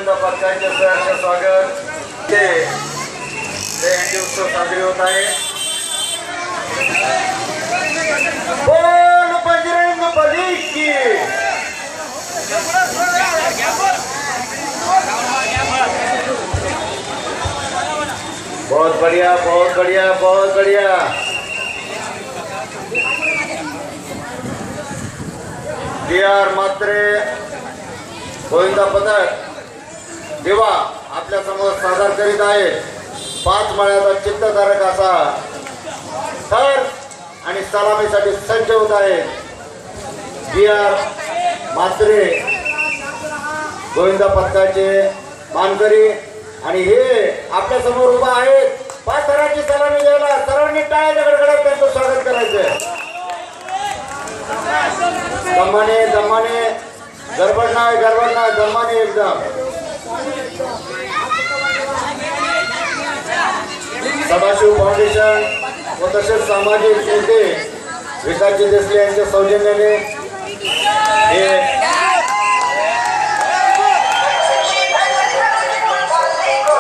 गोविंदा पथकाचे सहर्ष स्वागत ते जयंती उत्सव साजरी होत आहे। बोल बजरंग बली की बहुत बढ़िया बहुत बढ़िया बहुत बढ़िया। DR मात्रे गोविंदा पथक देवा आपल्या समोर सादर करीत आहे 5 माळ्याचा चित्तधारक असा थर आणि सलामीसाठी सज्ज होत आहे। DR मात्रे गोविंदा पथकाचे मानकरी आणि हे आपल्या समोर उभा आहेत 5 थरांची सलामी द्यायला सर्वांनी टाळ्या गडगडात त्यांचं स्वागत करायचं। दमाने दमाने गडबड नाही दमाने एकदम। सदाशिव फाउंडेशन व तसेच सामाजिक नेते विकासजी देसले यांच्या सौजन्याने हे